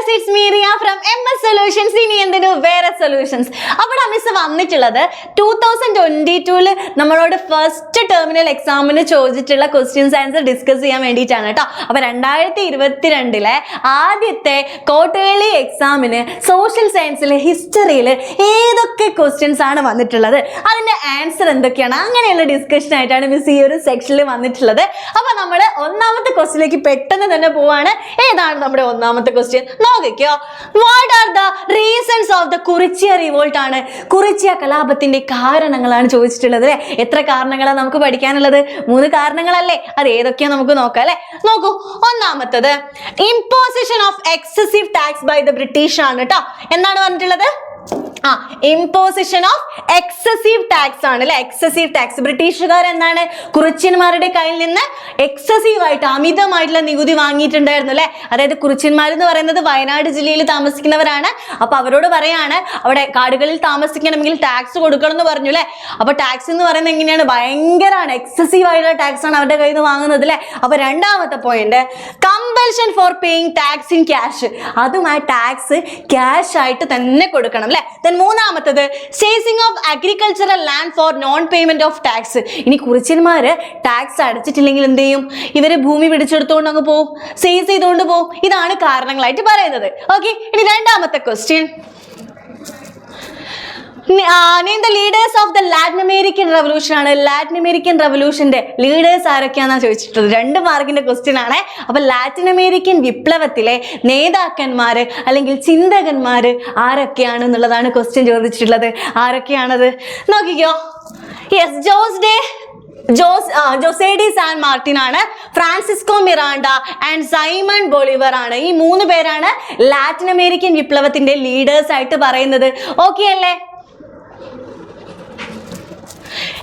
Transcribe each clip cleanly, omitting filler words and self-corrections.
guys, it's me Riya from MS Solutions. ഇനി എന്തിനു വേറെ സൊല്യൂഷൻസ്. അവിടെ മിസ് വന്നിട്ടുള്ളത് 2022 നമ്മളോട് ഫസ്റ്റ് ടെർമിനൽ എക്സാമിന് ചോദിച്ചിട്ടുള്ള ക്വസ്റ്റ്യൻസ് ആൻസർ ഡിസ്കസ് ചെയ്യാൻ വേണ്ടിയിട്ടാണ് കേട്ടോ. അപ്പൊ 2022 ആദ്യത്തെ ക്വാർട്ടർലി എക്സാമിന് സോഷ്യൽ സയൻസിലെ ഹിസ്റ്ററിയിൽ ഏതൊക്കെ ക്വസ്റ്റ്യൻസ് ആണ് വന്നിട്ടുള്ളത്, അതിന്റെ ആൻസർ എന്തൊക്കെയാണ്, അങ്ങനെയുള്ള ഡിസ്കഷൻ ആയിട്ടാണ് മിസ് ഈ ഒരു സെക്ഷനിൽ വന്നിട്ടുള്ളത്. അപ്പൊ നമ്മൾ ഒന്നാമത്തെ ക്വസ്റ്റ്യനിലേക്ക് പെട്ടെന്ന് തന്നെ പോവാണ്. ഏതാണ് നമ്മുടെ ഒന്നാമത്തെ ക്വസ്റ്റ്യൻ നോക്കിക്കോ. What are the reasons of the Kurichya revolt ആണ്. കുറിച്യ കലാപത്തിന്റെ കാരണങ്ങളാണ് ചോദിച്ചിട്ടുള്ളത് അല്ലെ. എത്ര കാരണങ്ങളാണ് നമുക്ക് പഠിക്കാനുള്ളത്? 3 കാരണങ്ങളല്ലേ. അത് ഏതൊക്കെയാ നമുക്ക് നോക്കാം അല്ലെ. നോക്കൂ, ഒന്നാമത്തത് imposition of excessive tax by the British ആണ് കേട്ടോ. എന്താണ് പറഞ്ഞിട്ടുള്ളത്? ഇമ്പോസിഷൻ ഓഫ് എക്സസീവ് ടാക്സ് ആണ് അല്ലെ. എക്സസീവ് ടാക്സ്, ബ്രിട്ടീഷുകാർ എന്താണ് കുറിച്യന്മാരുടെ കയ്യിൽ നിന്ന് എക്സസീവ് ആയിട്ട് അമിതമായിട്ടുള്ള നികുതി വാങ്ങിയിട്ടുണ്ടായിരുന്നു അല്ലെ. അതായത് കുറിച്യന്മാർ എന്ന് പറയുന്നത് വയനാട് ജില്ലയിൽ താമസിക്കുന്നവരാണ്. അപ്പൊ അവരോട് പറയാണ് അവിടെ കാടുകളിൽ താമസിക്കണമെങ്കിൽ ടാക്സ് കൊടുക്കണം എന്ന് പറഞ്ഞു അല്ലെ. അപ്പൊ ടാക്സ് എന്ന് പറയുന്നത് എങ്ങനെയാണ്? ഭയങ്കരമാണ്, എക്സസീവ് ആയിട്ടുള്ള ടാക്സ് ആണ് അവരുടെ കയ്യിൽ നിന്ന് വാങ്ങുന്നത് അല്ലെ. അപ്പൊ രണ്ടാമത്തെ point compulsion for paying tax in cash. അതുമായി ടാക്സ് ക്യാഷ് ആയിട്ട് തന്നെ കൊടുക്കണം അല്ലെ. മൂന്നാമത്തത് seizing of agricultural land for non payment of tax. ഇനി കുറിച്യന്മാര് ടാക്സ് അടച്ചിട്ടില്ലെങ്കിൽ എന്ത് ചെയ്യും? ഇവര് ഭൂമി പിടിച്ചെടുത്തുകൊണ്ട് അങ്ങ് പോവും, സീസ് ചെയ്തുകൊണ്ട് പോവും. ഇതാണ് കാരണങ്ങളായിട്ട് പറയുന്നത്. ഓക്കെ, ഇനി രണ്ടാമത്തെ question, name the leaders of the Latin American Revolution ആണ്. ലാറ്റിൻ അമേരിക്കൻ റെവല്യൂഷന്റെ ലീഡേഴ്സ് ആരൊക്കെയാണെന്നാണ് ചോദിച്ചിട്ടുള്ളത്. 2 മാർക്കിന്റെ ക്വസ്റ്റ്യൻ ആണ്. അപ്പൊ ലാറ്റിൻ അമേരിക്കൻ വിപ്ലവത്തിലെ നേതാക്കന്മാര് അല്ലെങ്കിൽ ചിന്തകന്മാര് ആരൊക്കെയാണ് എന്നുള്ളതാണ് ക്വസ്റ്റ്യൻ ചോദിച്ചിട്ടുള്ളത്. ആരൊക്കെയാണത് നോക്കിക്കോ. യെസ്, ജോസേ ഡി സാൻ മാർട്ടിൻ ആണ്, Francisco Miranda and Simon Bolivar ആണ്. ഈ 3 പേരാണ് ലാറ്റിൻ അമേരിക്കൻ വിപ്ലവത്തിന്റെ ലീഡേഴ്സ് ആയിട്ട് പറയുന്നത്. ഓക്കെ അല്ലേ?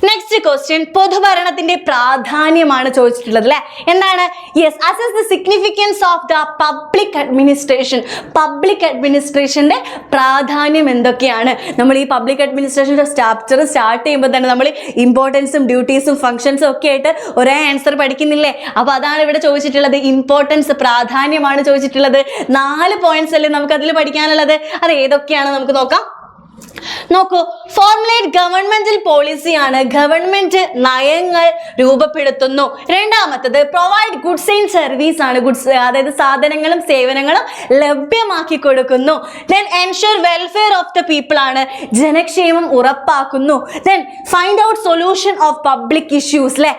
നെക്സ്റ്റ് ക്വസ്റ്റ്യൻ പൊതുഭരണത്തിന്റെ പ്രാധാന്യമാണ് ചോദിച്ചിട്ടുള്ളത് അല്ലെ. എന്താണ്? Yes, assess the significance of the public administration. Public അഡ്മിനിസ്ട്രേഷന്റെ പ്രാധാന്യം എന്തൊക്കെയാണ്? നമ്മൾ ഈ പബ്ലിക് അഡ്മിനിസ്ട്രേഷന്റെ ചാപ്റ്റർ സ്റ്റാർട്ട് ചെയ്യുമ്പോൾ തന്നെ നമ്മൾ ഇമ്പോർട്ടൻസും ഡ്യൂട്ടീസും ഫംഗ്ഷൻസും ഒക്കെ ആയിട്ട് ഒരേ ആൻസർ പഠിക്കുന്നില്ലേ. അപ്പൊ അതാണ് ഇവിടെ ചോദിച്ചിട്ടുള്ളത്. ഇമ്പോർട്ടൻസ്, പ്രാധാന്യമാണ് ചോദിച്ചിട്ടുള്ളത്. 4 പോയിന്റ്സ് അല്ലേ നമുക്ക് അതിൽ പഠിക്കാനുള്ളത്. അത് ഏതൊക്കെയാണ് നമുക്ക് നോക്കാം. നോക്കൂ, ഫോർമുലേറ്റ് ഗവൺമെന്റൽ പോളിസി ആണ്. ഗവൺമെന്റ് നയങ്ങൾ രൂപപ്പെടുത്തുന്നു. രണ്ടാമത്തത് പ്രൊവൈഡ് ഗുഡ്സ് ആൻഡ് സർവീസ് ആണ്. ഗുഡ്സ് അതായത് സാധനങ്ങളും സേവനങ്ങളും ലഭ്യമാക്കി കൊടുക്കുന്നു. Then ensure welfare of the people ആണ്. ജനക്ഷേമം ഉറപ്പാക്കുന്നു. Then find out solution of public issues അല്ലെ.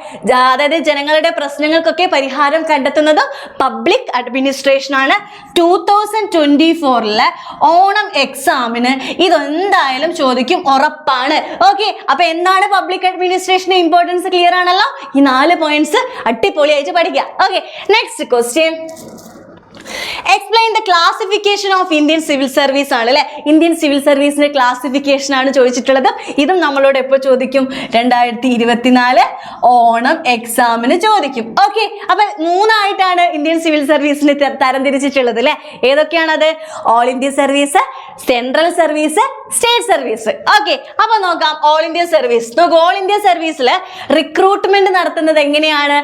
അതായത് ജനങ്ങളുടെ പ്രശ്നങ്ങൾക്കൊക്കെ പരിഹാരം കണ്ടെത്തുന്നതും പബ്ലിക് അഡ്മിനിസ്ട്രേഷൻ ആണ്. 2024 ഓണം എക്സാമിന് ഇതെന്തായാലും ചോദിക്കും, ഉറപ്പാണ്. ഓക്കെ, അപ്പൊ എന്താണ് പബ്ലിക് അഡ്മിനിസ്ട്രേഷന്റെ ഇമ്പോർട്ടൻസ്? ക്ലിയർ ആണല്ലോ. ഈ 4 പോയിന്റ്സ് അടിപൊളിയായിട്ട് പഠിക്കുക. Okay, next question, explain the classification of Indian civil service ആണ് അല്ലെ. ഇന്ത്യൻ സിവിൽ സർവീസിന്റെ ക്ലാസിഫിക്കേഷൻ ആണ് ചോദിച്ചിട്ടുള്ളത്. ഇതും നമ്മളോട് എപ്പോൾ ചോദിക്കും? 2024 ഓണം എക്സാമിന് ചോദിക്കും. ഓക്കെ, അപ്പൊ 3 ആയിട്ടാണ് ഇന്ത്യൻ സിവിൽ സർവീസിനെ തരംതിരിച്ചിട്ടുള്ളത് അല്ലെ. ഏതൊക്കെയാണത്? All India service, central service, state service. Okay, അപ്പൊ നോക്കാം. ഓൾ ഇന്ത്യ സർവീസ് നോക്കൂ. ഓൾ ഇന്ത്യ സർവീസിൽ റിക്രൂട്ട്മെന്റ് നടത്തുന്നത് എങ്ങനെയാണ്?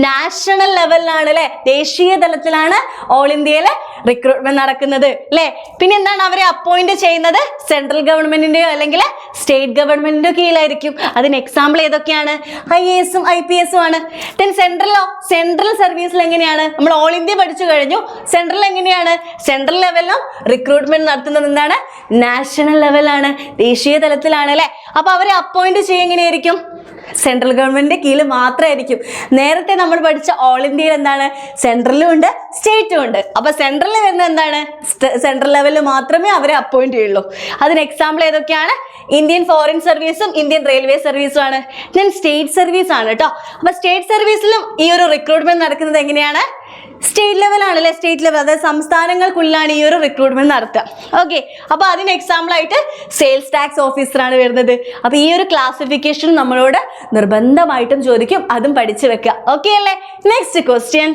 നാഷണൽ ലെവലിലാണ് അല്ലെ. ദേശീയ തലത്തിലാണ് ഓൾ ഇന്ത്യയിലെ റിക്രൂട്ട്മെന്റ് നടക്കുന്നത് അല്ലെ. പിന്നെ എന്താണ് അവരെ അപ്പോയിന്റ് ചെയ്യുന്നത്? സെൻട്രൽ ഗവൺമെന്റിന്റെയോ അല്ലെങ്കിൽ സ്റ്റേറ്റ് ഗവൺമെന്റിന്റെയോ കീഴിലായിരിക്കും. അതിന് എക്സാമ്പിൾ ഏതൊക്കെയാണ്? IAS ഉം IPS ഉം ആണ്. ദെൻ സെൻട്രലോ? സെൻട്രൽ സർവീസിൽ എങ്ങനെയാണ്? നമ്മൾ ഓൾ ഇന്ത്യ പഠിച്ചു കഴിഞ്ഞു. സെൻട്രൽ എങ്ങനെയാണ്? സെൻട്രൽ ലെവലിലും റിക്രൂട്ട്മെന്റ് നടത്തുന്നത് എന്താണ്? നാഷണൽ ലെവലാണ്, ദേശീയ തലത്തിലാണ് അല്ലെ. അപ്പൊ അവരെ അപ്പോയിന്റ് ചെയ്യുക എങ്ങനെയായിരിക്കും? സെൻട്രൽ ഗവൺമെന്റിന്റെ കീഴിൽ മാത്രമായിരിക്കും. നേരത്തെ നമ്മൾ പഠിച്ച ഓൾ ഇന്ത്യയിൽ എന്താണ്? സെൻട്രലും ഉണ്ട്, സ്റ്റേറ്റും ഉണ്ട്. അപ്പൊ സെൻട്രലിൽ വരുന്നത് എന്താണ്? സെൻട്രൽ ലെവലിൽ മാത്രമേ അവരെ അപ്പോയിന്റ് ചെയ്യുള്ളൂ. അതിന് എക്സാമ്പിൾ ഏതൊക്കെയാണ്? ഇന്ത്യൻ ഫോറിൻ സർവീസും ഇന്ത്യൻ റെയിൽവേ സർവീസും ആണ്. ദെൻ സ്റ്റേറ്റ് സർവീസ് ആണ് കേട്ടോ. അപ്പൊ സ്റ്റേറ്റ് സർവീസിലും ഈ ഒരു റിക്രൂട്ട്മെന്റ് നടക്കുന്നത് എങ്ങനെയാണ്? സ്റ്റേറ്റ് ലെവലാണ് അല്ലെ. സ്റ്റേറ്റ് ലെവൽ, അതായത് സംസ്ഥാനങ്ങൾക്കുള്ളിലാണ് ഈ ഒരു റിക്രൂട്ട്മെന്റ് നടത്തുക. ഓക്കെ, അപ്പൊ അതിന് എക്സാമ്പിൾ ആയിട്ട് സെയിൽസ് ടാക്സ് ഓഫീസർ ആണ് വരുന്നത്. അപ്പൊ ഈ ഒരു ക്ലാസിഫിക്കേഷൻ നമ്മളോട് നിർബന്ധമായിട്ടും ചോദിക്കും. അതും പഠിച്ചു വെക്കുക. ഓക്കെ അല്ലേ? Next question,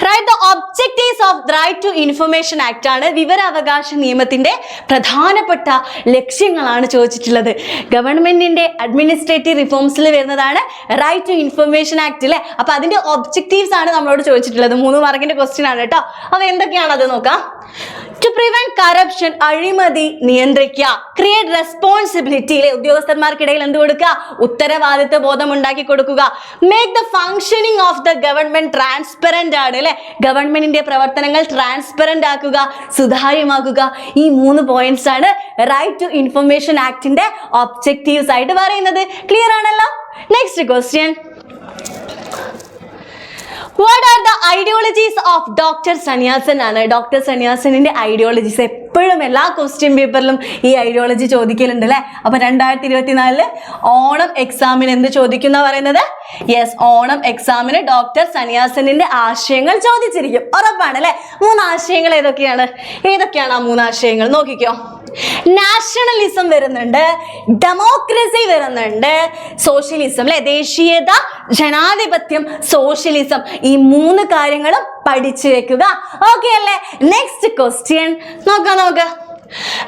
write the objectives of right to information act ആണ് വിവരാവകാശ നിയമത്തിന്റെ പ്രധാനപ്പെട്ട ലക്ഷ്യങ്ങളാണ് ചോദിച്ചിട്ടുള്ളത്. ഗവൺമെന്റിന്റെ അഡ്മിനിസ്ട്രേറ്റീവ് റിഫോംസിൽ വരുന്നതാണ് റൈറ്റ് ടു ഇൻഫർമേഷൻ ആക്ട് അല്ലെ. അപ്പൊ അതിന്റെ ഒബ്ജക്റ്റീവ്സ് ആണ് നമ്മളോട് ചോദിച്ചിട്ടുള്ളത്. 3 മാർക്കിന്റെ ക്വസ്റ്റ്യൻ ആണ് കേട്ടോ. അപ്പൊ എന്തൊക്കെയാണ് അത് നോക്കാം. ടു പ്രിവെന്റ് കറപ്ഷൻ, അഴിമതി നിയന്ത്രിക്കുക. ക്രിയേറ്റ് റെസ്പോൺസിബിലിറ്റി, ഉദ്യോഗസ്ഥന്മാർക്കിടയിൽ എന്ത് കൊടുക്കുക, ഉത്തരവാദിത്വ ബോധം ഉണ്ടാക്കി കൊടുക്കുക. Make the functioning of the government transparent ആണ് അല്ലെ. ഗവൺമെന്റിന്റെ പ്രവർത്തനങ്ങൾ ട്രാൻസ്പെറന്റ് ആക്കുക, സുതാര്യമാക്കുക. ഈ 3 പോയിന്റ്സ് ആണ് റൈറ്റ് ടു ഇൻഫർമേഷൻ ആക്ടിന്റെ ഒബ്ജക്റ്റീവ്സ് ആയിട്ട് പറയുന്നത്. ക്ലിയർ ആണല്ലോ. Next question. What are the ideologies of Dr. സന്യാസൻ ആണ്. ഡോക്ടർ സന്യാസനിന്റെ ഐഡിയോളജീസ് എപ്പോഴും എല്ലാ ക്വസ്റ്റ്യൻ പേപ്പറിലും ഈ ഐഡിയോളജി ചോദിക്കലുണ്ട് അല്ലെ. അപ്പൊ 2024 ഓണം എക്സാമിന് എന്ത് ചോദിക്കുന്ന പറയുന്നത്? യെസ്, ഓണം എക്സാമിന് ഡോക്ടർ സന്യാസനിന്റെ ആശയങ്ങൾ ചോദിച്ചിരിക്കും, ഉറപ്പാണ് അല്ലെ. 3 ആശയങ്ങൾ ഏതൊക്കെയാണ് ആ 3 ആശയങ്ങൾ നോക്കിക്കോ. നാഷണലിസം വരുന്നുണ്ട്, ഡെമോക്രസി വരുന്നുണ്ട്, സോഷ്യലിസം അല്ലെ. ദേശീയത, ജനാധിപത്യം, സോഷ്യലിസം, ഈ 3 കാര്യങ്ങളും പഠിച്ചു വെക്കുക. ഓക്കെ അല്ലേ. നെക്സ്റ്റ് ക്വസ്റ്റ്യൻ നോക്കാം.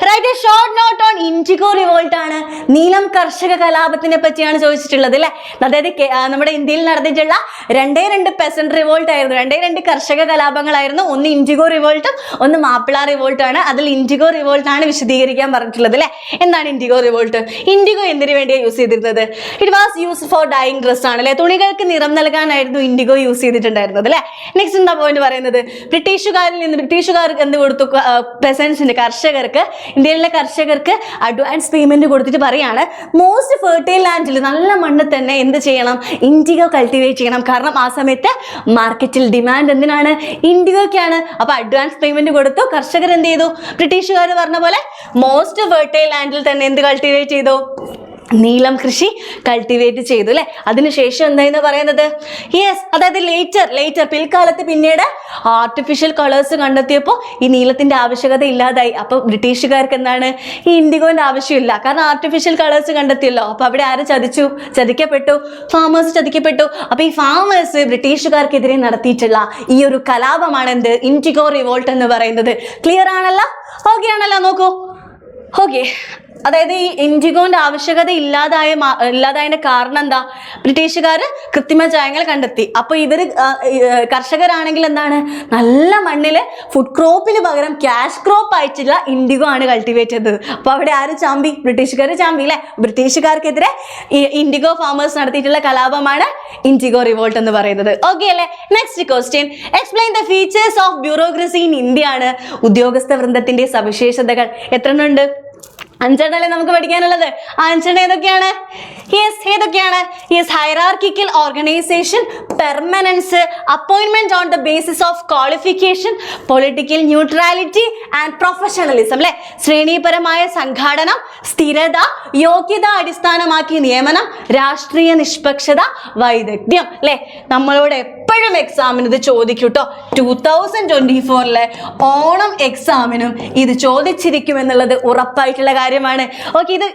Write a short note on IndiGo revolt ആണ്. നീലം കർഷക കലാപത്തിനെ പറ്റിയാണ് ചോദിച്ചിട്ടുള്ളത് അല്ലെ. അതായത് നമ്മുടെ ഇന്ത്യയിൽ നടന്നിട്ടുള്ള 2 പെസന്റ് റിവോൾട്ട് ആയിരുന്നു, 2 കർഷക കലാപങ്ങളായിരുന്നു. ഒന്ന് ഇൻഡിഗോ റിവോൾട്ടും ഒന്ന് മാപ്പിള റിവോൾട്ടും ആണ്. അതിൽ ഇൻഡിഗോ റിവോൾട്ട് ആണ് വിശദീകരിക്കാൻ പറഞ്ഞിട്ടുള്ളത് അല്ലെ. എന്താണ് ഇൻഡിഗോ റിവോൾട്ട്? ഇൻഡിഗോ എന്തിനു വേണ്ടിയാണ് യൂസ് ചെയ്തിരുന്നത്? It was use for dyeing dress ആണ് അല്ലെ. തുണികൾക്ക് നിറം നൽകാനായിരുന്നു ഇൻഡിഗോ യൂസ് ചെയ്തിട്ടുണ്ടായിരുന്നത് അല്ലെ. നെക്സ്റ്റ് എന്താ പോയിന്റ് പറയുന്നത്? ബ്രിട്ടീഷുകാർ എന്ത് കൊടുത്തു? പെസൻസിന്, കർഷകർക്ക്, ഇന്ത്യയിലെ കർഷകർക്ക് അഡ്വാൻസ് പേയ്മെന്റ് കൊടുത്തിട്ട് പറയാണ് മോസ്റ്റ് ഫെർട്ടൈൽ ലാൻഡിൽ, നല്ല മണ്ണിൽ തന്നെ എന്ത് ചെയ്യണം? ഇൻഡിഗോ കൾട്ടിവേറ്റ് ചെയ്യണം. കാരണം ആ സമയത്ത് മാർക്കറ്റിൽ ഡിമാൻഡ് എന്തിനാണ്? ഇൻഡിഗോയ്ക്കാണ്. അപ്പൊ അഡ്വാൻസ് പേയ്മെന്റ് കൊടുത്തു. കർഷകർ എന്ത് ചെയ്തു? ബ്രിട്ടീഷുകാർ പറഞ്ഞ പോലെ മോസ്റ്റ് ഫെർട്ടൈൽ ലാൻഡിൽ തന്നെ എന്ത് കൾട്ടിവേറ്റ് ചെയ്തു? നീലം കൃഷി കൾട്ടിവേറ്റ് ചെയ്തു അല്ലെ. അതിനുശേഷം എന്തായിരുന്നു പറയുന്നത്? യെസ്, അതായത് ലേറ്റർ പിൽക്കാലത്ത് പിന്നീട് ആർട്ടിഫിഷ്യൽ കളേഴ്സ് കണ്ടെത്തിയപ്പോൾ ഈ നീലത്തിന്റെ ആവശ്യകത ഇല്ലാതായി. അപ്പൊ ബ്രിട്ടീഷുകാർക്ക് എന്താണ്? ഈ ഇൻഡിഗോന്റെ ആവശ്യമില്ല, കാരണം ആർട്ടിഫിഷ്യൽ കളേഴ്സ് കണ്ടെത്തിയല്ലോ. അപ്പൊ അവിടെ ആര് ചതിക്കപ്പെട്ടു? ഫാമേഴ്സ് ചതിക്കപ്പെട്ടു. അപ്പൊ ഈ ഫാമേഴ്സ് ബ്രിട്ടീഷുകാർക്കെതിരെ നടത്തിയിട്ടുള്ള ഈ ഒരു കലാപമാണ് എന്ത്? ഇൻഡിഗോ റിവോൾട്ട് എന്ന് പറയുന്നത്. ക്ലിയർ ആണല്ലോ? ഓക്കെ ആണല്ലോ? നോക്കൂ. ഓക്കെ, അതായത് ഈ ഇൻഡിഗോന്റെ ആവശ്യകത ഇല്ലാതായതിന്റെ കാരണം എന്താ? ബ്രിട്ടീഷുകാർ കൃത്രിമ ചായങ്ങൾ കണ്ടെത്തി. അപ്പൊ ഇവര് കർഷകരാണെങ്കിൽ എന്താണ്? നല്ല മണ്ണില് ഫുഡ് ക്രോപ്പിന് പകരം ക്യാഷ് ക്രോപ്പ് ആയിട്ടുള്ള ഇൻഡിഗോ ആണ് കൾട്ടിവേറ്റ് ചെയ്തത്. അപ്പൊ അവിടെ ആര് ചാമ്പി? ബ്രിട്ടീഷുകാർ ചാമ്പി അല്ലെ. ബ്രിട്ടീഷുകാർക്കെതിരെ ഈ ഇൻഡിഗോ ഫാമേഴ്സ് നടത്തിയിട്ടുള്ള കലാപമാണ് ഇൻഡിഗോ റിവോൾട്ട് എന്ന് പറയുന്നത്. ഓക്കെ അല്ലെ. Next question. Explain the features of bureaucracy in India ആണ്. ഉദ്യോഗസ്ഥ വൃന്ദത്തിന്റെ സവിശേഷതകൾ. എത്ര ഉണ്ട്? 5 നമുക്ക് പഠിക്കാനുള്ളത്. 5 ഏതൊക്കെയാണ്? ഏതൊക്കെയാണ്? Hierarchical organisation, permanence, appointment on the basis of qualification, political neutrality and professionalism അല്ലെ. ശ്രേണീപരമായ സംഘാടനം, സ്ഥിരത, യോഗ്യത അടിസ്ഥാനമാക്കി നിയമനം, രാഷ്ട്രീയ നിഷ്പക്ഷത, വൈദഗ്ധ്യം അല്ലെ. നമ്മളോട് എപ്പോഴും എക്സാമിന് ഇത് ചോദിക്കൂട്ടോ. 2024 ഓണം എക്സാമിനും ഇത് ചോദിച്ചിരിക്കും എന്നുള്ളത് ഉറപ്പായിട്ടുള്ള കാര്യമാണ്. ഓക്കെ, ഇത്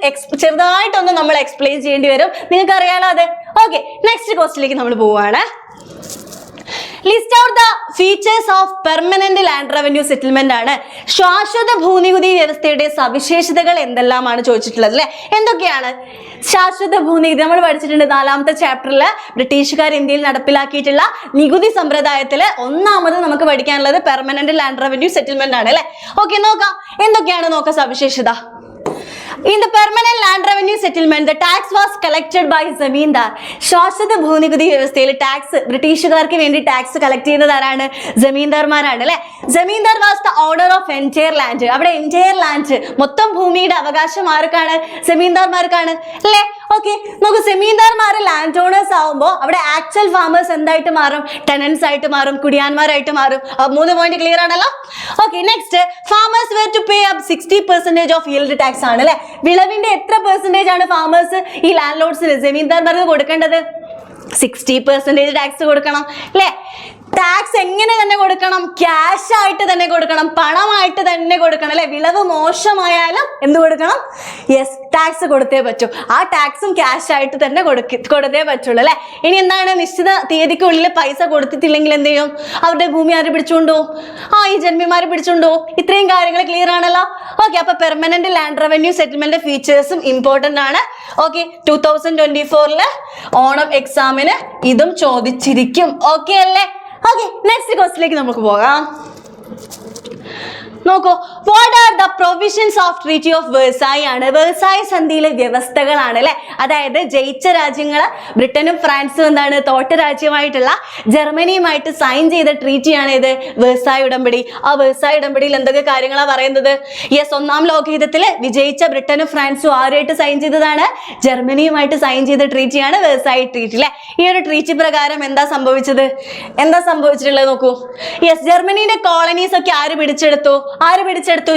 ചെറുതായിട്ടൊന്ന് നമ്മൾ എക്സ്പ്ലെയിൻ ചെയ്യേണ്ടി വരും. നിങ്ങൾക്ക് അറിയാലോ അത്. ഓക്കെ, നെക്സ്റ്റ് ക്വസ്റ്റിലേക്ക് നമ്മൾ പോവുകയാണ്. List out the features of permanent land revenue settlement ആണ്. ശാശ്വത ഭൂനികുതി വ്യവസ്ഥയുടെ സവിശേഷതകൾ എന്തെല്ലാമാണ് ചോദിച്ചിട്ടുള്ളത് അല്ലെ. എന്തൊക്കെയാണ് ശാശ്വത ഭൂനികുതി? നമ്മൾ പഠിച്ചിട്ടുണ്ട് 4ാമത്തെ ചാപ്റ്ററിൽ. ബ്രിട്ടീഷുകാർ ഇന്ത്യയിൽ നടപ്പിലാക്കിയിട്ടുള്ള നികുതി സമ്പ്രദായത്തില് ഒന്നാമത് നമുക്ക് പഠിക്കാനുള്ളത് പെർമനന്റ് ലാൻഡ് റവന്യൂ സെറ്റിൽമെന്റ് ആണ് അല്ലെ. ഓക്കെ, നോക്കാം എന്തൊക്കെയാണ് നോക്കാം സവിശേഷത. In the permanent land revenue settlement, the tax was collected by zamindar. ശാശ്വത ഭൂനികുതി വ്യവസ്ഥയിൽ ടാക്സ്, ബ്രിട്ടീഷുകാർക്ക് വേണ്ടി ടാക്സ് കളക്ട് ചെയ്യുന്നത് ആരാണ്? ജമീന്ദാർമാരാണ് അല്ലെ. Zamindar was the owner of entire land. അവിടെ എൻറ്റയർ ലാൻഡ്, മൊത്തം ഭൂമിയുടെ അവകാശം ആർക്കാണ്? ജമീന്ദാർമാർക്കാണ് അല്ലെ. ഓക്കെ, നമുക്ക് ജമീന്ദാർമാര് ലാൻഡ് ഓണേഴ്സ് ആവുമ്പോൾ അവിടെ ആക്ച്വൽ ഫാമേഴ്സ് എന്തായിട്ട് മാറും? ടെനൻസ് ആയിട്ട് മാറും, കുടിയാന്മാരായിട്ട് മാറും. 3 പോയിന്റ് ക്ലിയർ ആണല്ലോ. Okay, next. Farmers were to pay up 60% of yield tax ആണ് അല്ലെ. വിളവിന്റെ എത്ര പെർസെന്റേജ് ആണ് ഫാമേഴ്സ് ഈ ലാൻഡ് ലോഡ്സിന്, ജമീന്ദാർമാർക്ക് കൊടുക്കേണ്ടത്? 60% ടാക്സ് കൊടുക്കണം അല്ലെ. ടാക്സ് എങ്ങനെ തന്നെ കൊടുക്കണം? ക്യാഷ് ആയിട്ട് തന്നെ കൊടുക്കണം, പണമായിട്ട് തന്നെ കൊടുക്കണം അല്ലെ. വിളവ് മോശമായാലും എന്ത് കൊടുക്കണം? യെസ്, ടാക്സ് കൊടുത്തേ പറ്റൂ. ആ ടാക്സും ക്യാഷ് ആയിട്ട് തന്നെ കൊടുത്തേ പറ്റുള്ളൂ അല്ലെ. ഇനി എന്താണ്, നിശ്ചിത തീയതിക്കുള്ളിൽ പൈസ കൊടുത്തിട്ടില്ലെങ്കിൽ എന്ത് ചെയ്യും? അവരുടെ ഭൂമി ആര് പിടിച്ചുകൊണ്ടു? ഈ ജന്മിമാര് പിടിച്ചുകൊണ്ടു. ഇത്രയും കാര്യങ്ങൾ ക്ലിയർ ആണല്ലോ. ഓക്കെ, അപ്പൊ പെർമനന്റ് ലാൻഡ് റവന്യൂ സെറ്റിൽമെന്റ് ഫീച്ചേഴ്സും ഇമ്പോർട്ടന്റ് ആണ്. ഓക്കെ, 2024 ഓണം എക്സാമിന് ഇതും ചോദിച്ചിരിക്കും. ഓക്കെ അല്ലേ? ഓക്കെ, നെക്സ്റ്റ് ക്വസ്റ്റിലേക്ക് നമുക്ക് പോകാം. നോക്കൂ, what are the provisions of treaty of Versailles ആണ്. വേഴ്സായി സന്ധിയിലെ വ്യവസ്ഥകളാണ് അല്ലെ. അതായത് ജയിച്ച രാജ്യങ്ങൾ ബ്രിട്ടനും ഫ്രാൻസും എന്താണ് തോട്ട രാജ്യമായിട്ടുള്ള ജർമ്മനിയുമായിട്ട് സൈൻ ചെയ്ത ട്രീറ്റിയാണ് ഇത് വേഴ്സായി ഉടമ്പടി. ആ വേഴ്സായി ഉടമ്പടിയിൽ എന്തൊക്കെ കാര്യങ്ങളാണ് പറയുന്നത്? യെസ്, ഒന്നാം ലോകയുദ്ധത്തിൽ വിജയിച്ച ബ്രിട്ടനും ഫ്രാൻസും ആരുമായിട്ട് സൈൻ ചെയ്തതാണ്? ജർമ്മനിയുമായിട്ട് സൈൻ ചെയ്ത ട്രീറ്റിയാണ് വേഴ്സായി ട്രീറ്റി അല്ലെ. ഈ ഒരു ട്രീറ്റി പ്രകാരം എന്താ സംഭവിച്ചിട്ടുള്ളത് നോക്കൂ. യെസ്, ജർമ്മനിയുടെ കോളനീസ് ഒക്കെ ആര് പിടിച്ചെടുത്തു?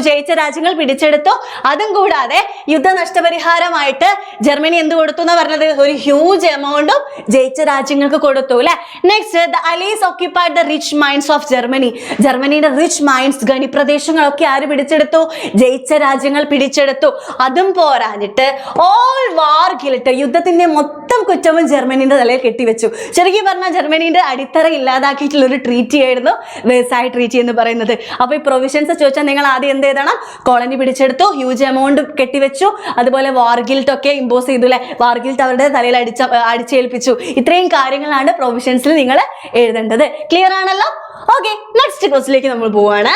ജയിച്ച രാജ്യങ്ങൾ പിടിച്ചെടുത്തു. അതും കൂടാതെ യുദ്ധ നഷ്ടപരിഹാരമായിട്ട് ജർമ്മനി എന്ത് കൊടുത്തു എന്നാ പറഞ്ഞത്? ഒരു ഹ്യൂജ് എമൗണ്ടും ജയിച്ച രാജ്യങ്ങൾക്ക് കൊടുത്തു അല്ലെ. Next, the allies occupied the rich mines of Germany. ജർമ്മനിയുടെ റിച്ച് മൈൻസ് ഖനിപ്രദേശങ്ങളൊക്കെ ആര് പിടിച്ചെടുത്തു? ജയിച്ച രാജ്യങ്ങൾ പിടിച്ചെടുത്തു. അതും പോരാഞ്ഞിട്ട് ഓൾ വാർ ഗിൽട്ട്, യുദ്ധത്തിന്റെ മൊത്തം കുറ്റവും ജർമ്മനിയുടെ തലയിൽ കെട്ടിവെച്ചു. ശരിക്കും പറഞ്ഞാൽ ജർമ്മനിയുടെ അടിത്തറ ഇല്ലാതാക്കിയിട്ടുള്ള ഒരു ട്രീറ്റി ആയിരുന്നു വേഴ്സായി ട്രീറ്റി എന്ന് പറയുന്നത്. അപ്പൊ ഈ പ്രൊവിഷൻസ് ചോദിച്ചാൽ നിങ്ങൾ ആദ്യം എന്ത് എഴുതണം? കോളനി പിടിച്ചെടുത്തു, ഹ്യൂജ് എമൗണ്ട് കെട്ടിവെച്ചു, അതുപോലെ വാർഗിൽട്ട് ഒക്കെ ഇമ്പോസ് ചെയ്തു അല്ലെ. വാർഗിൽട്ട് അവരുടെ തലയിൽ അടിച്ചേൽപ്പിച്ചു. ഇത്രയും കാര്യങ്ങളാണ് പ്രൊവിഷൻസിൽ നിങ്ങൾ എഴുതേണ്ടത്. ക്ലിയർ ആണല്ലോ? ഓക്കെ, നെക്സ്റ്റ് ക്വസ്റ്റിലേക്ക് നമ്മൾ പോവാണ്.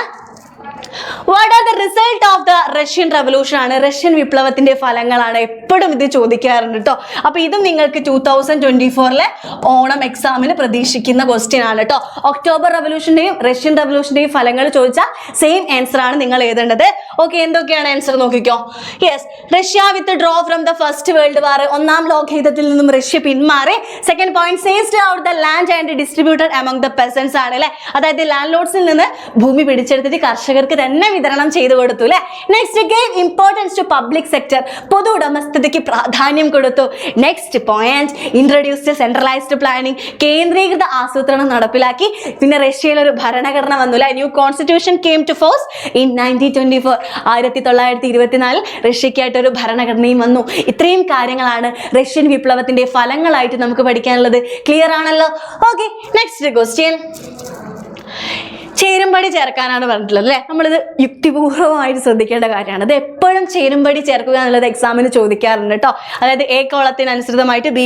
What are the result of the Russian revolution ആണ്. റഷ്യൻ വിപ്ലവത്തിന്റെ ഫലങ്ങളാണ്. എപ്പോഴും ഇത് ചോദിക്കാറുണ്ട് കേട്ടോ. അപ്പൊ ഇതും നിങ്ങൾക്ക് 2024 ഓണം എക്സാമിന് പ്രതീക്ഷിക്കുന്ന ക്വസ്റ്റ്യൻ ആണ് കേട്ടോ. ഒക്ടോബർ റവല്യൂഷന്റെയും റഷ്യൻ റവല്യൂഷന്റെയും ഫലങ്ങൾ ചോദിച്ചാൽ സെയിം ആൻസർ ആണ് നിങ്ങൾ എഴുതേണ്ടത്. ഓക്കെ, എന്തൊക്കെയാണ് ആൻസർ നോക്കിക്കോ. Yes, Russia withdraw from the first world war. ഒന്നാം ലോകയുദ്ധത്തിൽ നിന്നും റഷ്യ പിന്മാറി. Second point, seized out the land and distributed among the peasants ആണ് അല്ലെ. അതായത് ലാൻഡ് ലോഡ്സിൽ നിന്ന് ഭൂമി പിടിച്ചെടുത്തിട്ട് കർഷകർക്ക് തന്നെ വിതരണം ചെയ്തു കൊടുത്തു അല്ലെ. Next, gave importance to public sector. പൊതു ഉടമസ്ഥതയ്ക്ക് പ്രാധാന്യം കൊടുത്തു. Next point, introduced centralised planning. കേന്ദ്രീകൃത ആസൂത്രണം നടപ്പിലാക്കി. പിന്നെ റഷ്യയിൽ ഒരു ഭരണഘടന വന്നു അല്ലെ. New constitution came to force in 1924. 1924 റഷ്യക്കായിട്ട് ഒരു ഭരണഘടനയും വന്നു. ഇത്രയും കാര്യങ്ങളാണ് റഷ്യൻ വിപ്ലവത്തിന്റെ ഫലങ്ങളായിട്ട് നമുക്ക് പഠിക്കാനുള്ളത്. ക്ലിയർ ആണല്ലോ? Okay, next question. ചേരുംപടി ചേർക്കാനാണ് പറഞ്ഞിട്ടുള്ളത് അല്ലെ. നമ്മളിത് യുക്തിപൂർവമായിട്ട് ശ്രദ്ധിക്കേണ്ട കാര്യമാണ്. ഇത് എപ്പോഴും ചേരുംപടി ചേർക്കുക എന്നുള്ളത് എക്സാമിന് ചോദിക്കാറുണ്ട് കേട്ടോ. അതായത് എ കോളത്തിനനുസൃതമായിട്ട് ബി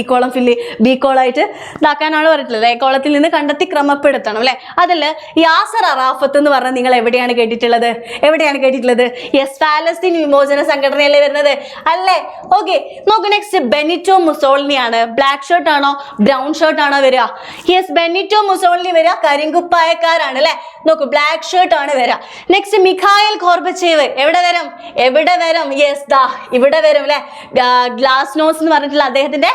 കോളായിട്ട് ഇതാക്കാനാണ് പറഞ്ഞിട്ടുള്ളത്. എ കോളത്തിൽ നിന്ന് കണ്ടെത്തി ക്രമപ്പെടുത്തണം അല്ലെ. അതിൽ യാസർ അറാഫത്ത് എന്ന് പറഞ്ഞാൽ നിങ്ങൾ എവിടെയാണ് കേട്ടിട്ടുള്ളത്? യെസ്, പാലസ്തീൻ വിമോചന സംഘടനയല്ലേ വരുന്നത് അല്ലേ. ഓക്കെ, നോക്കൂ. നെക്സ്റ്റ്, ബെനിറ്റോ മുസോളിനി ആണ്. ബ്ലാക്ക് ഷർട്ട് ആണോ ബ്രൗൺ ഷർട്ട് ആണോ വരിക? യെസ്, ബെനിറ്റോ മുസോളിനി വരിക കരിങ്കുപ്പായക്കാരാണ് അല്ലെ. നോക്കൂ, ബ്ലാക്ക് ഷർട്ട് ആണ് വരിക. നെക്സ്റ്റ്, മിഖായിൽ ഗോർബച്ചേവ് എവിടെ വരും? യെസ്, ദാ ഇവിടെ വരും അല്ലെ. ഗ്ലാസ്നോസ് എന്ന് പറഞ്ഞിട്ടുള്ള അദ്ദേഹത്തിന്റെ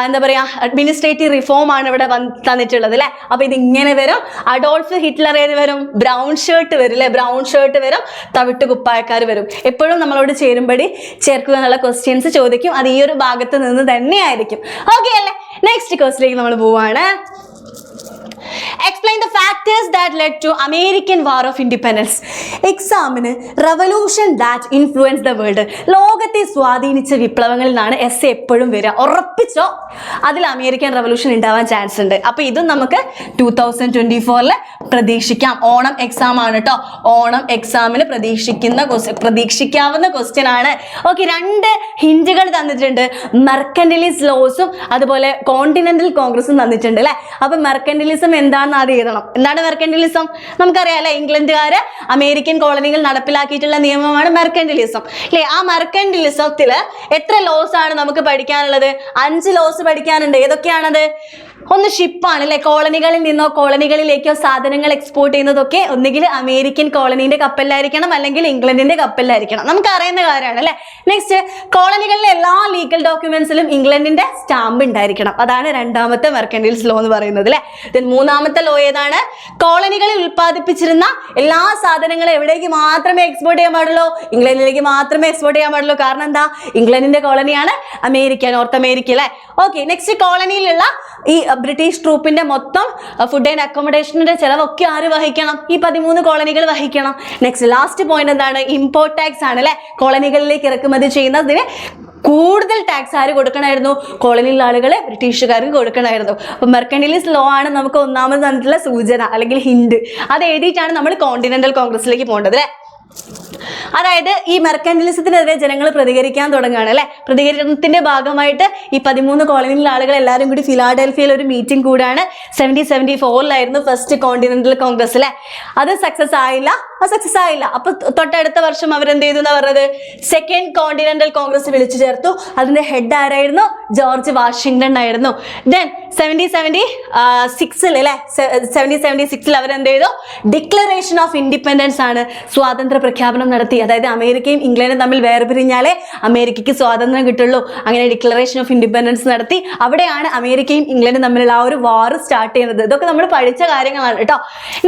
എന്താ പറയാ അഡ്മിനിസ്ട്രേറ്റീവ് റിഫോം ആണ് ഇവിടെ തന്നിട്ടുള്ളത് അല്ലെ. അപ്പൊ ഇത് ഇങ്ങനെ വരും. അഡോൾഫ് ഹിറ്റ്ലർ ഏത് വരും? ബ്രൗൺ ഷർട്ട് വരും അല്ലെ. ബ്രൗൺ ഷർട്ട് വരും, തവിട്ട് കുപ്പായക്കാർ വരും. എപ്പോഴും നമ്മളോട് ചേരുംപടി ചേർക്കുക എന്നുള്ള ക്വസ്റ്റ്യൻസ് ചോദിക്കും. അത് ഈ ഒരു ഭാഗത്ത് നിന്ന് തന്നെയായിരിക്കും. ഓക്കെ അല്ലേ? നെക്സ്റ്റ് ക്വസ്റ്റിലേക്ക് നമ്മൾ പോവാണ്. Explain the factors that led to American War of Independence. എക്സാമിന് revolution that influence the world. ലോകത്തെ സ്വാധീനിച്ച വിപ്ലവങ്ങളിൽ നിന്നാണ് എസ് എപ്പോഴും വരിക. ഉറപ്പിച്ചോ, അതിൽ അമേരിക്കൻ റവല്യൂഷൻ ഉണ്ടാവാൻ ചാൻസ് ഉണ്ട്. അപ്പൊ ഇതും നമുക്ക് 2024 പ്രതീക്ഷിക്കാം. ഓണം എക്സാം ആണ് കേട്ടോ. ഓണം എക്സാമിന് പ്രതീക്ഷിക്കാവുന്ന ക്വസ്റ്റ്യൻ ആണ്. ഓക്കെ, 2 ഹിന്റുകൾ തന്നിട്ടുണ്ട്. മെർക്കന്റിലിസ്റ്റ് ലോസും അതുപോലെ കോണ്ടിനെന്റൽ കോൺഗ്രസും തന്നിട്ടുണ്ട് അല്ലെ. അപ്പൊ മെർക്കന്റിലിസം എന്താണെന്ന് ആദ്യം എഴുതണം. എന്താണ് മെർക്കന്റിലിസം? നമുക്കറിയാം അല്ലെ. ഇംഗ്ലണ്ടുകാര് അമേരിക്കൻ കോളനികൾ നടപ്പിലാക്കിയിട്ടുള്ള നിയമമാണ് മെർക്കന്റിലിസം അല്ലെ. ആ മെർക്കന്റിലിസത്തില് എത്ര ലോസ് ആണ് നമുക്ക് പഠിക്കാനുള്ളത്? 5 ലോസ് പഠിക്കാനുണ്ട്. ഏതൊക്കെയാണത്? ഒന്ന് ഷിപ്പാണ് അല്ലെ. കോളനികളിൽ നിന്നോ കോളനികളിലേക്കോ സാധനങ്ങൾ എക്സ്പോർട്ട് ചെയ്യുന്നതൊക്കെ ഒന്നുകിൽ അമേരിക്കൻ കോളനിയുടെ കപ്പലിലായിരിക്കണം, അല്ലെങ്കിൽ ഇംഗ്ലണ്ടിന്റെ കപ്പലിലായിരിക്കണം. നമുക്ക് അറിയുന്ന കാര്യമാണ് അല്ലെ. നെക്സ്റ്റ്, കോളനികളിലെ എല്ലാ ലീഗൽ ഡോക്യുമെന്റ്സിലും ഇംഗ്ലണ്ടിന്റെ സ്റ്റാമ്പ് ഉണ്ടായിരിക്കണം. അതാണ് രണ്ടാമത്തെ മെർക്കന്റിൽസ് ലോ എന്ന് പറയുന്നത് അല്ലെ. മൂന്നാമത്തെ ലോ ഏതാണ്? കോളനികളിൽ ഉൽപ്പാദിപ്പിച്ചിരുന്ന എല്ലാ സാധനങ്ങളും എവിടേക്ക് മാത്രമേ എക്സ്പോർട്ട് ചെയ്യാൻ പാടുള്ളൂ? ഇംഗ്ലണ്ടിലേക്ക് മാത്രമേ എക്സ്പോർട്ട് ചെയ്യാൻ പാടുള്ളൂ. കാരണം എന്താ? ഇംഗ്ലണ്ടിന്റെ കോളനിയാണ് അമേരിക്ക, നോർത്ത് അമേരിക്ക അല്ലെ. ഓക്കെ, നെക്സ്റ്റ് കോളനിയിലുള്ള ഈ ബ്രിട്ടീഷ് ട്രൂപ്പിന്റെ മൊത്തം ഫുഡ് ആൻഡ് അക്കോമഡേഷന്റെ ചെലവൊക്കെ ആര് വഹിക്കണം? ഈ 13 കോളനികൾ വഹിക്കണം. നെക്സ്റ്റ് ലാസ്റ്റ് പോയിന്റ് എന്താണ്? ഇമ്പോർട്ട് ടാക്സ് ആണ് അല്ലെ. കോളനികളിലേക്ക് ഇറക്കുമതി ചെയ്യുന്നതിന് കൂടുതൽ ടാക്സ് ആര് കൊടുക്കണമായിരുന്നു? കോളനിയിലുള്ള ആളുകളെ ബ്രിട്ടീഷുകാർക്ക് കൊടുക്കണമായിരുന്നു. അപ്പൊ മെർക്കന്റിലിസ്റ്റ് ലോ ആണ് നമുക്ക് ഒന്നാമത് തന്നിട്ടുള്ള സൂചന അല്ലെങ്കിൽ ഹിന്റ്. അത് എഴുതിയിട്ടാണ് നമ്മൾ കോണ്ടിനെന്റൽ കോൺഗ്രസിലേക്ക് പോകേണ്ടത് അല്ലെ. അതായത് ഈ മെർക്കന്റിലിസത്തിനെതിരെ ജനങ്ങൾ പ്രതികരിക്കാൻ തുടങ്ങുകയാണ് അല്ലെ. പ്രതികരണത്തിന്റെ ഭാഗമായിട്ട് ഈ 13 കോളനിയിലെ ആളുകൾ എല്ലാവരും കൂടി ഫിലാഡൽഫിയയിൽ ഒരു മീറ്റിംഗ് കൂടാണ്. 1774 ഫസ്റ്റ് കോണ്ടിനെന്റൽ കോൺഗ്രസ് അല്ലെ. അത് സക്സസ് ആയില്ല. അപ്പൊ തൊട്ടടുത്ത വർഷം അവരെന്ത് ചെയ്തു എന്നാ പറഞ്ഞത്? സെക്കൻഡ് കോണ്ടിനെന്റൽ കോൺഗ്രസ് വിളിച്ചു ചേർത്തു. അതിന്റെ ഹെഡ് ആരായിരുന്നു? ജോർജ് വാഷിംഗ്ടൺ ആയിരുന്നു. ദെൻ 1776 അവരെന്ത് ചെയ്തു? ഡിക്ലറേഷൻ ഓഫ് ഇൻഡിപെൻഡൻസ് ആണ്, സ്വാതന്ത്ര്യ പ്രഖ്യാപനം നടത്തി. അതായത് അമേരിക്കയും ഇംഗ്ലണ്ടും തമ്മിൽ വേർപിരിഞ്ഞാലേ അമേരിക്കയ്ക്ക് സ്വാതന്ത്ര്യം കിട്ടുള്ളൂ. അങ്ങനെ ഡിക്ലറേഷൻ ഓഫ് ഇൻഡിപെൻഡൻസ് നടത്തി. അവിടെയാണ് അമേരിക്കയും ഇംഗ്ലണ്ടും തമ്മിലുള്ള ആ ഒരു വാർ സ്റ്റാർട്ട് ചെയ്യുന്നത്. ഇതൊക്കെ നമ്മൾ പഠിച്ച കാര്യങ്ങളാണ് കേട്ടോ.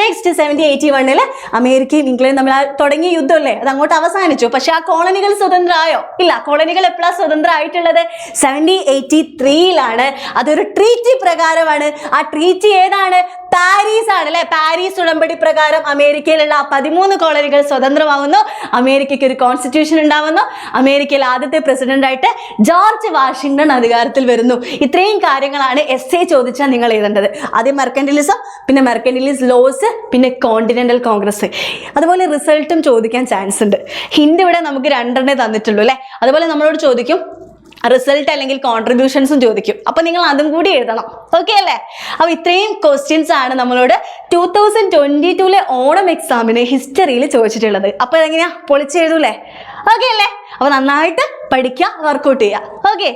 നെക്സ്റ്റ് 1781 അമേരിക്കയും ഇംഗ്ലണ്ടും തമ്മിൽ തുടങ്ങിയ യുദ്ധമല്ലേ, അത് അങ്ങോട്ട് അവസാനിച്ചു. പക്ഷെ ആ കോളനികൾ സ്വതന്ത്രമായോ? ഇല്ല. കോളനികൾ എപ്പോഴാണ് സ്വതന്ത്രം ആയിട്ടുള്ളത്? 1783 അതൊരു ട്രീറ്റി പ്രകാരമാണ്. ആ ട്രീറ്റി ഏതാണ്? പാരീസ് ആണ് അല്ലെ. പാരീസ് ഉടമ്പടി പ്രകാരം അമേരിക്കയിലുള്ള 13 കോളനികൾ സ്വതന്ത്രമാകുന്നു. അമേരിക്കയ്ക്ക് ഒരു കോൺസ്റ്റിറ്റ്യൂഷൻ ഉണ്ടാവുന്നു. അമേരിക്കയിൽ ആദ്യത്തെ പ്രസിഡന്റ് ആയിട്ട് ജോർജ് വാഷിംഗ്ടൺ അധികാരത്തിൽ വരുന്നു. ഇത്രയും കാര്യങ്ങളാണ് എസ്സേ ചോദിച്ചാൽ നിങ്ങൾ എഴുതേണ്ടത്. ആദ്യം മെർക്കന്റിലിസം, പിന്നെ മെർക്കന്റിലിസ്റ്റ് ലോസ്, പിന്നെ കോണ്ടിനെന്റൽ കോൺഗ്രസ്. അതുപോലെ റിസൾട്ടും ചോദിക്കാൻ ചാൻസ് ഉണ്ട്. ഹിന്റ് ഇവിടെ നമുക്ക് 2 തന്നിട്ടുള്ളൂ അല്ലെ. അതുപോലെ നമ്മളോട് ചോദിക്കും റിസൾട്ട് അല്ലെങ്കിൽ കോൺട്രിബ്യൂഷൻസും ചോദിക്കും. അപ്പൊ നിങ്ങൾ അതും കൂടി എഴുതണം. ഓക്കെ അല്ലേ? അപ്പൊ ഇത്രയും ക്വസ്റ്റ്യൻസ് ആണ് നമ്മളോട് 2022 ഓണം എക്സാമിന് ഹിസ്റ്ററിയിൽ ചോദിച്ചിട്ടുള്ളത്. അപ്പൊ എങ്ങനെയാ? പൊളിച്ചെഴുതൂലേ? ഓക്കെ അല്ലേ? അപ്പൊ നന്നായിട്ട് പഠിക്കുക, വർക്കൗട്ട് ചെയ്യുക. ഓക്കെ.